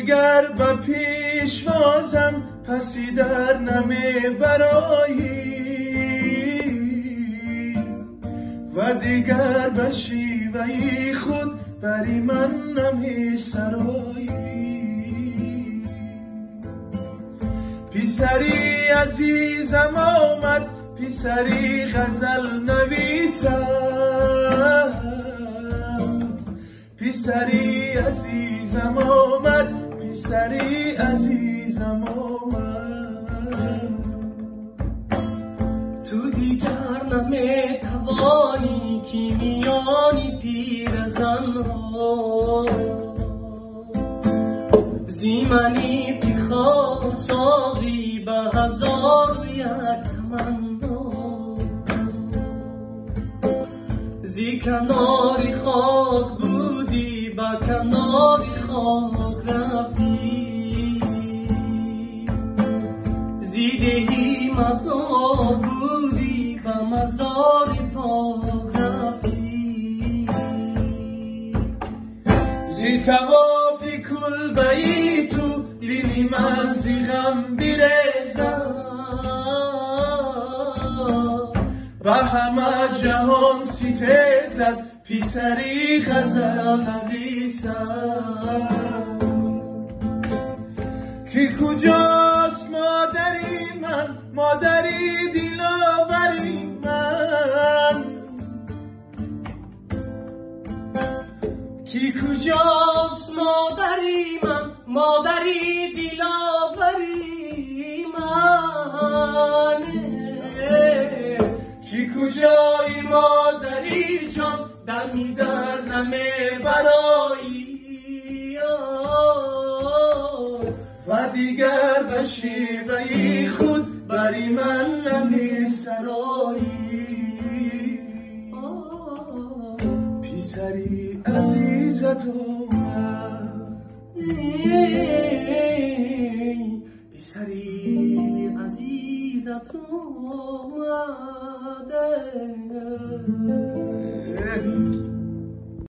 دیگر به پیشوازم پسی در نمی برایی و دیگر به شیوهی خود بری من نمی سرایی. پسری عزیزم آمد پسری غزل نویسم، پسری عزیزم آمد پسری عزیزم آمد. تو دیگر نمیتوانی که میانی پیرزنها زیمنی افتخار سازی به 1001 تمنا. زی کناری خاک بودی به کناری خاک رفتی، زی دهی مزار بودی به مزار پاک رفتی. زی توافی کل بایی تو دلی من زی غم بیرزم، به همه جهان ستیزد پسری غزل نویسم. کی کجاست مادری من، مادری دلاوری من، کی کجاست مادری من، مادری دلاوری من. کی کجایی مادری جان دمی در نمی برایی و دیگر به شیوهی خود بری من نمی سرایی. پسری عزیزت اومد، پسری عزیزت اومده.